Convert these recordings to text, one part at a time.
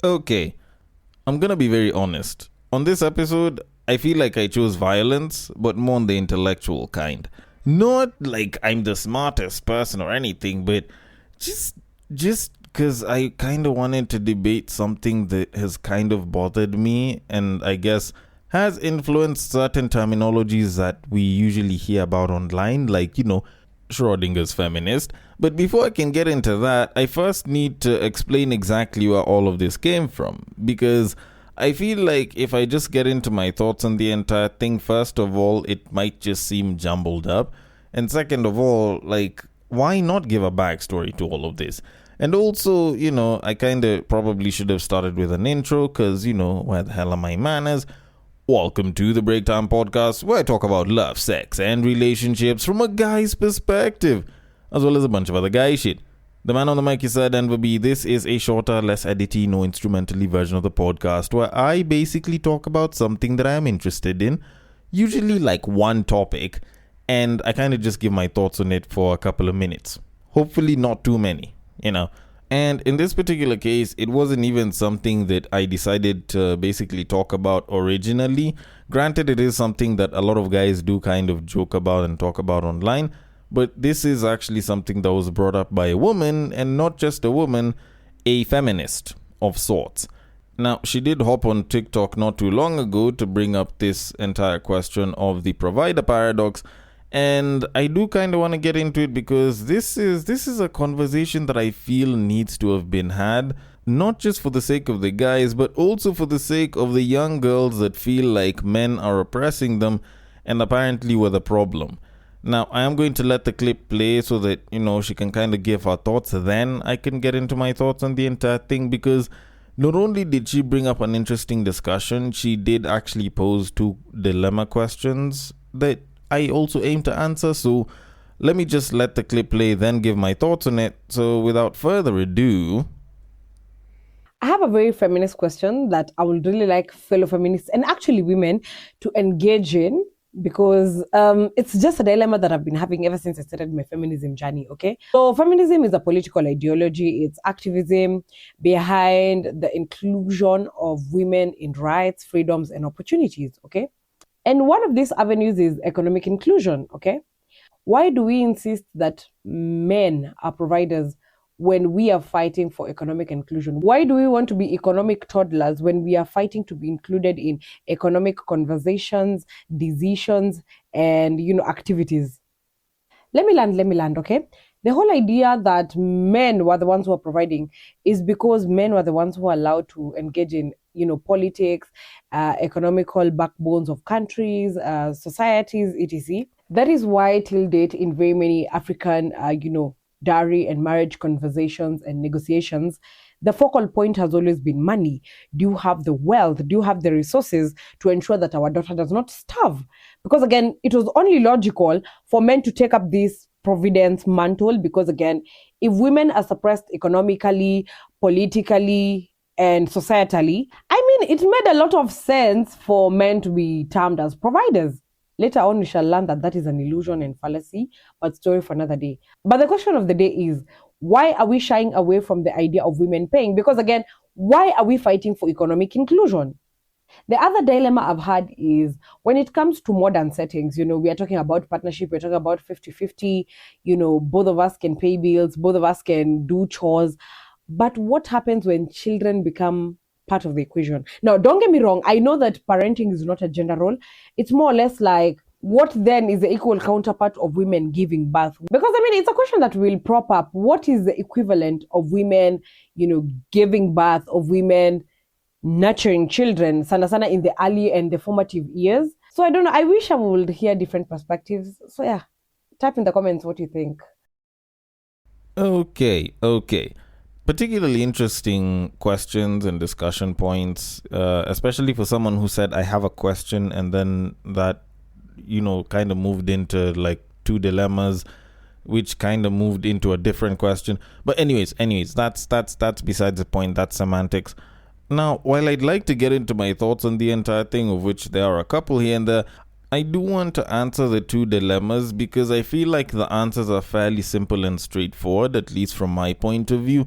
Okay, I'm gonna be very honest. On this episode, I feel like I chose violence, but more on the intellectual kind. Not like I'm the smartest person or anything, but just just because I kind of wanted to debate something that has kind of bothered me and I guess has influenced certain terminologies that we usually hear about online, like, Schrodinger's feminist. But before I can get into that, I first need to explain exactly where all of this came from. Because I feel like if I just get into my thoughts on the entire thing, first of all, it might just seem jumbled up. And second of all, like, why not give a backstory to all of this? And also, I kind of probably should have started with an intro because, where the hell are my manners? Welcome to the Breaktime Podcast, where I talk about love, sex, and relationships from a guy's perspective, as well as a bunch of other guy shit. The man on the mic is Sir Denver B. This is a shorter, less edity, no instrumentally version of the podcast where I basically talk about something that I am interested in, usually like one topic, and I kind of just give my thoughts on it for a couple of minutes. Hopefully not too many, And in this particular case, it wasn't even something that I decided to basically talk about originally. Granted, it is something that a lot of guys do kind of joke about and talk about online, but this is actually something that was brought up by a woman, and not just a woman, a feminist of sorts. Now, she did hop on TikTok not too long ago to bring up this entire question of the provider paradox, and I do kind of want to get into it because this is a conversation that I feel needs to have been had, not just for the sake of the guys, but also for the sake of the young girls that feel like men are oppressing them and apparently were the problem. Now, I am going to let the clip play so that, she can kind of give her thoughts. Then I can get into my thoughts on the entire thing because not only did she bring up an interesting discussion, she did actually pose two dilemma questions that I also aim to answer. So let me just let the clip play, then give my thoughts on it. So without further ado, I have a very feminist question that I would really like fellow feminists and actually women to engage in because it's just a dilemma that I've been having ever since I started my feminism journey, okay? So feminism is a political ideology. It's activism behind the inclusion of women in rights, freedoms, and opportunities, okay? And one of these avenues is economic inclusion, okay? Why do we insist that men are providers when we are fighting for economic inclusion? Why do we want to be economic toddlers when we are fighting to be included in economic conversations, decisions, and, activities? Let me land, okay? The whole idea that men were the ones who are providing is because men were the ones who are allowed to engage in, politics, economical backbones of countries, societies, etc. That is why till date in very many African, dowry and marriage conversations and negotiations, the focal point has always been money. Do you have the wealth? Do you have the resources to ensure that our daughter does not starve? Because again, it was only logical for men to take up this providence mantle because again, if women are suppressed economically, politically, and societally, it made a lot of sense for men to be termed as providers. Later on, we shall learn that that is an illusion and fallacy, but story for another day. But the question of the day is, why are we shying away from the idea of women paying? Because again, why are we fighting for economic inclusion? The other dilemma I've had is when it comes to modern settings, we are talking about partnership, we're talking about 50-50, both of us can pay bills, both of us can do chores. But what happens when children become part of the equation? Now, don't get me wrong. I know that parenting is not a gender role. It's more or less like, what then is the equal counterpart of women giving birth? Because, it's a question that will prop up. What is the equivalent of women, giving birth, of women nurturing children, sana in the early and the formative years? So I don't know. I wish I would hear different perspectives. So yeah, type in the comments what you think. Okay. Particularly interesting questions and discussion points, especially for someone who said, I have a question, and then that, kind of moved into like two dilemmas, which kind of moved into a different question. But anyways, that's besides the point. That's semantics. Now, while I'd like to get into my thoughts on the entire thing, of which there are a couple here and there, I do want to answer the two dilemmas because I feel like the answers are fairly simple and straightforward, at least from my point of view.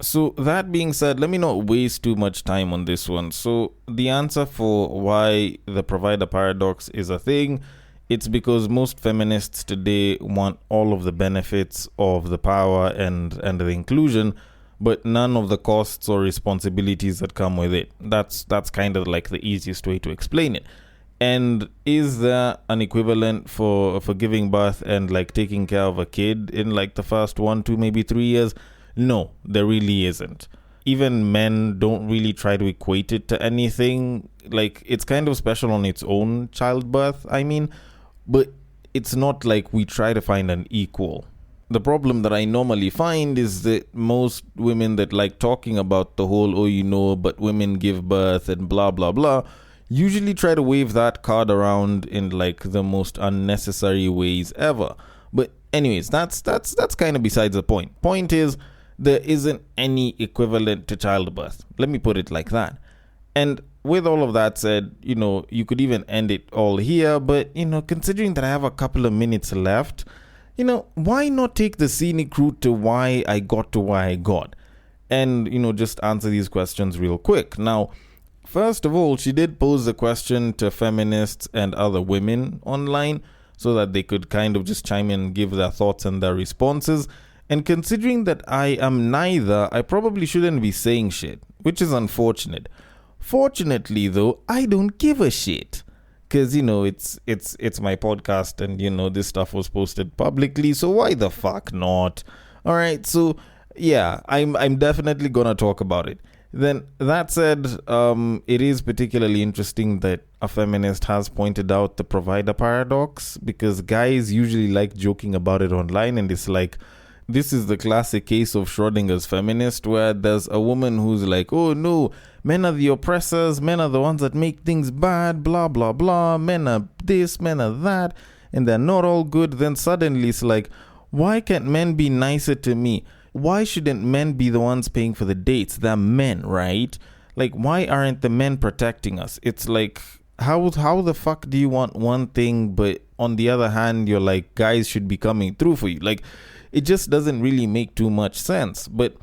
So, that being said, let me not waste too much time on this one. So, the answer for why the provider paradox is a thing, it's because most feminists today want all of the benefits of the power and the inclusion, but none of the costs or responsibilities that come with it. That's kind of like the easiest way to explain it. And is there an equivalent for giving birth and like taking care of a kid in like the first 1, 2, maybe 3 years? No, there really isn't. Even men don't really try to equate it to anything. Like, it's kind of special on its own, childbirth, I mean, but it's not like we try to find an equal. The problem that I normally find is that most women that like talking about the whole, but women give birth and blah, blah, blah, usually try to wave that card around in like the most unnecessary ways ever. But anyways, that's kind of besides the point. Point is, there isn't any equivalent to childbirth. Let me put it like that. And with all of that said, you could even end it all here. But, considering that I have a couple of minutes left, why not take the scenic route to why I got to where I got? And, just answer these questions real quick. Now, first of all, she did pose the question to feminists and other women online so that they could kind of just chime in and give their thoughts and their responses. And considering that I am neither, I probably shouldn't be saying shit, which is unfortunate. Fortunately, though, I don't give a shit. Because, it's my podcast and, this stuff was posted publicly, so why the fuck not? Alright, so, yeah, I'm definitely gonna talk about it. Then, that said, it is particularly interesting that a feminist has pointed out the provider paradox, because guys usually like joking about it online, and it's like, this is the classic case of Schrodinger's feminist, where there's a woman who's like, oh no, men are the oppressors, men are the ones that make things bad, blah, blah, blah, men are this, men are that, and they're not all good. Then suddenly it's like, why can't men be nicer to me? Why shouldn't men be the ones paying for the dates? They're men, right? Like, why aren't the men protecting us? It's like, how the fuck do you want one thing, but on the other hand, you're like, guys should be coming through for you? Like, it just doesn't really make too much sense. But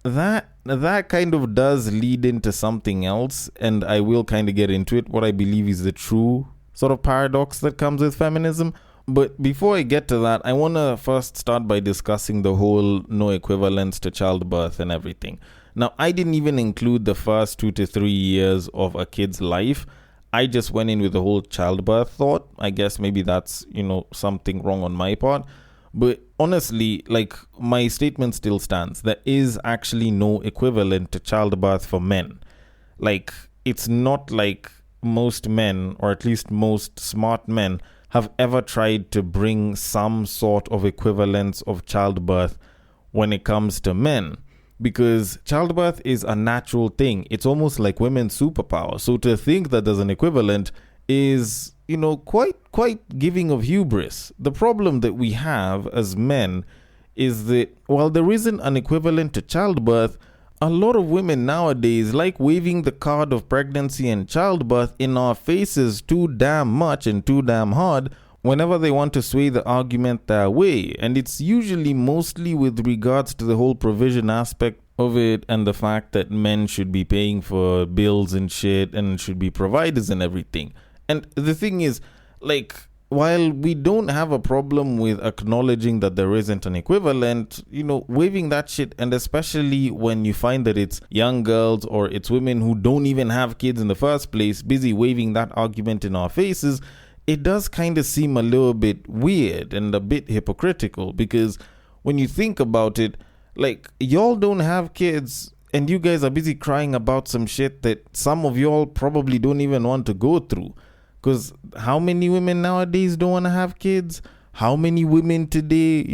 that kind of does lead into something else, and I will kind of get into it, what I believe is the true sort of paradox that comes with feminism. But before I get to that, I want to first start by discussing the whole no equivalence to childbirth and everything. Now, I didn't even include the first 2 to 3 years of a kid's life. I just went in with the whole childbirth thought. I guess maybe that's, something wrong on my part. But honestly, like, my statement still stands. There is actually no equivalent to childbirth for men. Like, it's not like most men, or at least most smart men, have ever tried to bring some sort of equivalence of childbirth when it comes to men. Because childbirth is a natural thing. It's almost like women's superpower. So to think that there's an equivalent is, quite giving of hubris. The problem that we have as men is that while there isn't an equivalent to childbirth, a lot of women nowadays like waving the card of pregnancy and childbirth in our faces too damn much and too damn hard whenever they want to sway the argument their way. And it's usually mostly with regards to the whole provision aspect of it and the fact that men should be paying for bills and shit and should be providers and everything. And the thing is, like, while we don't have a problem with acknowledging that there isn't an equivalent, waving that shit, and especially when you find that it's young girls or it's women who don't even have kids in the first place, busy waving that argument in our faces, it does kind of seem a little bit weird and a bit hypocritical, because when you think about it, like, y'all don't have kids and you guys are busy crying about some shit that some of y'all probably don't even want to go through. Because how many women nowadays don't want to have kids? How many women today,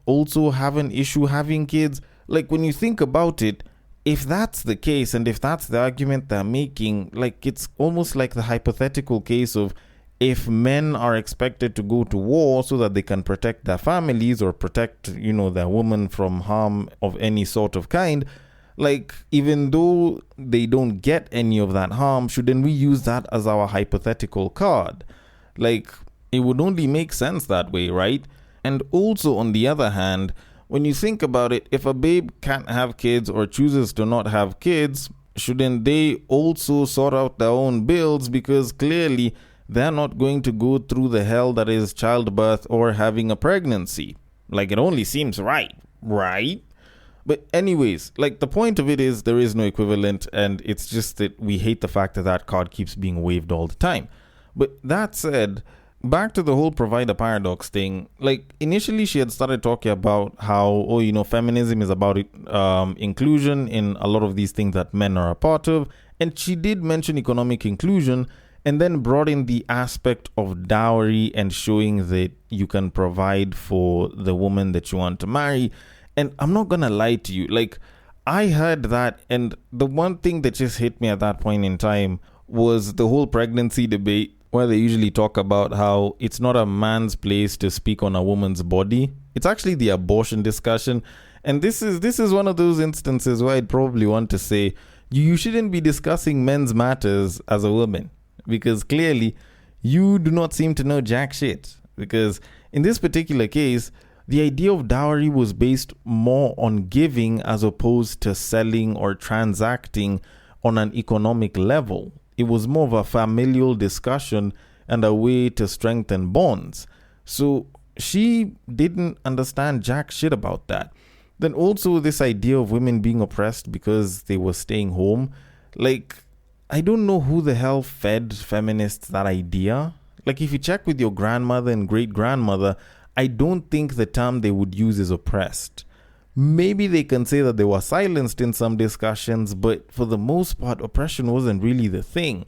also have an issue having kids? Like, when you think about it, if that's the case and if that's the argument they're making, like, it's almost like the hypothetical case of if men are expected to go to war so that they can protect their families or protect, their woman from harm of any sort of kind, like, even though they don't get any of that harm, shouldn't we use that as our hypothetical card? Like, it would only make sense that way, right? And also, on the other hand, when you think about it, if a babe can't have kids or chooses to not have kids, shouldn't they also sort out their own bills? Because clearly they're not going to go through the hell that is childbirth or having a pregnancy. Like, it only seems right, right? But anyways, like, the point of it is there is no equivalent, and it's just that we hate the fact that that card keeps being waved all the time. But that said, back to the whole provider paradox thing. Like, initially she had started talking about how, feminism is about inclusion in a lot of these things that men are a part of. And she did mention economic inclusion, and then brought in the aspect of dowry and showing that you can provide for the woman that you want to marry. And I'm not gonna lie to you, like, I heard that, and the one thing that just hit me at that point in time was the whole pregnancy debate, where they usually talk about how it's not a man's place to speak on a woman's body. It's actually the abortion discussion. And this is one of those instances where I'd probably want to say, you shouldn't be discussing men's matters as a woman, because clearly you do not seem to know jack shit. Because in this particular case, the idea of dowry was based more on giving as opposed to selling or transacting on an economic level. It was more of a familial discussion and a way to strengthen bonds. So she didn't understand jack shit about that. Then also this idea of women being oppressed because they were staying home. Like, I don't know who the hell fed feminists that idea. Like, if you check with your grandmother and great grandmother, I don't think the term they would use is oppressed. Maybe they can say that they were silenced in some discussions, but for the most part, oppression wasn't really the thing.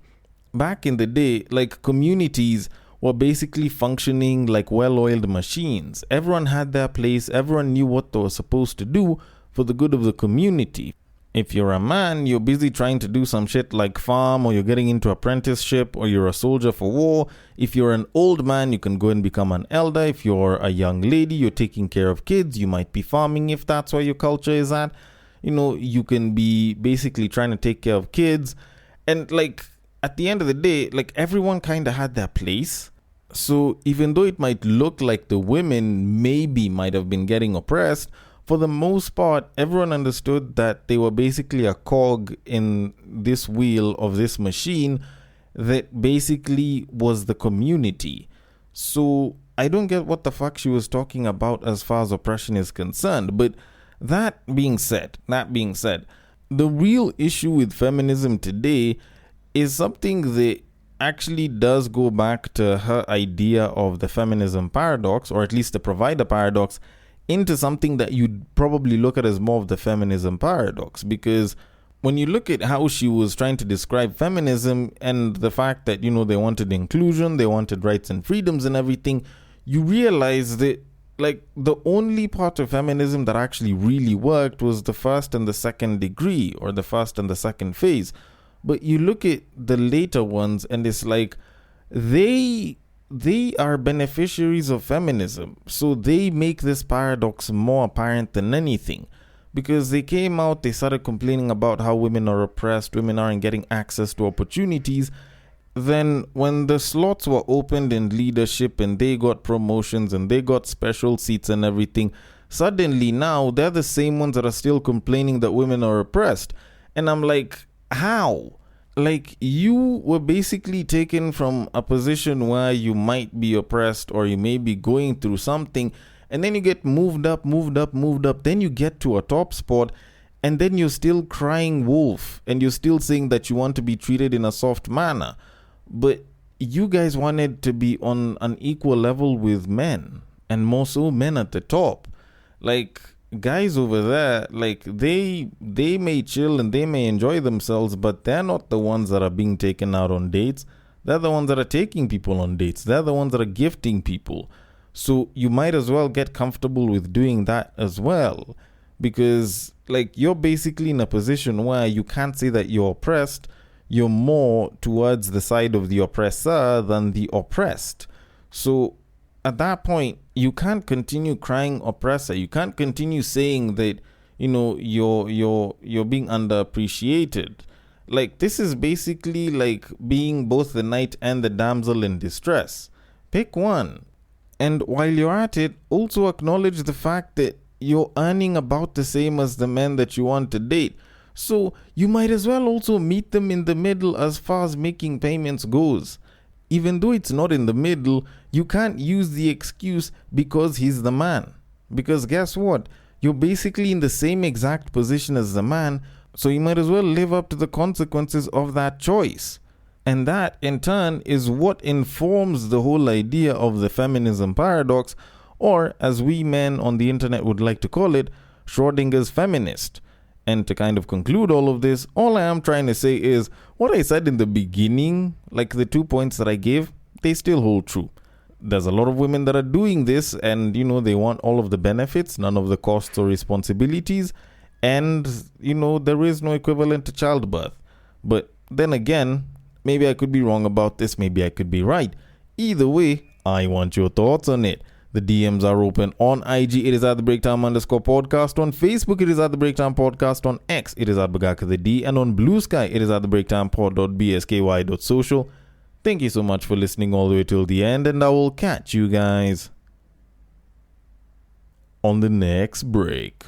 Back in the day, like, communities were basically functioning like well-oiled machines. Everyone had their place, everyone knew what they were supposed to do for the good of the community. If you're a man, you're busy trying to do some shit like farm, or you're getting into apprenticeship, or you're a soldier for war. If you're an old man, you can go and become an elder. If you're a young lady, you're taking care of kids. You might be farming if that's where your culture is at. You can be basically trying to take care of kids. And like, at the end of the day, like, everyone kind of had their place. So even though it might look like the women maybe might have been getting oppressed, for the most part, everyone understood that they were basically a cog in this wheel of this machine that basically was the community. So I don't get what the fuck she was talking about as far as oppression is concerned. But that being said, the real issue with feminism today is something that actually does go back to her idea of the feminism paradox, or at least the provider paradox, into something that you'd probably look at as more of the feminism paradox. Because when you look at how she was trying to describe feminism and the fact that, they wanted inclusion, they wanted rights and freedoms and everything, you realize that, like, the only part of feminism that actually really worked was the first and the second degree, or the first and the second phase. But you look at the later ones and it's like, they are beneficiaries of feminism. So they make this paradox more apparent than anything. Because they came out, they started complaining about how women are oppressed, women aren't getting access to opportunities. Then when the slots were opened in leadership and they got promotions and they got special seats and everything, suddenly now they're the same ones that are still complaining that women are oppressed. And I'm like, how? Like, you were basically taken from a position where you might be oppressed or you may be going through something, and then you get moved up, then you get to a top spot, and then you're still crying wolf, and you're still saying that you want to be treated in a soft manner. But you guys wanted to be on an equal level with men, and more so men at the top. Like, guys over there, like, they may chill and they may enjoy themselves, but they're not the ones that are being taken out on dates. They're the ones that are taking people on dates. They're the ones that are gifting people. So you might as well get comfortable with doing that as well, because, like, you're basically in a position where you can't say that you're oppressed. You're more towards the side of the oppressor than the oppressed. So at that point, you can't continue crying oppressor. You can't continue saying that, you're being underappreciated. Like, this is basically like being both the knight and the damsel in distress. Pick one. And while you're at it, also acknowledge the fact that you're earning about the same as the men that you want to date. So you might as well also meet them in the middle as far as making payments goes. Even though it's not in the middle, you can't use the excuse because he's the man. Because guess what? You're basically in the same exact position as the man, so you might as well live up to the consequences of that choice. And that, in turn, is what informs the whole idea of the feminism paradox, or as we men on the internet would like to call it, Schrodinger's feminist. And to kind of conclude all of this, all I am trying to say is what I said in the beginning, like the 2 points that I gave, they still hold true. There's a lot of women that are doing this and, they want all of the benefits, none of the costs or responsibilities. And, there is no equivalent to childbirth. But then again, maybe I could be wrong about this, maybe I could be right. Either way, I want your thoughts on it. The DMs are open on IG. It is at the Breaktime_podcast. On Facebook, it is at the Breaktime Podcast. On X, it is at Bagaka the D. And on Bluesky, it is at the BreaktimePod.bsky.social. Thank you so much for listening all the way till the end, and I will catch you guys on the next break.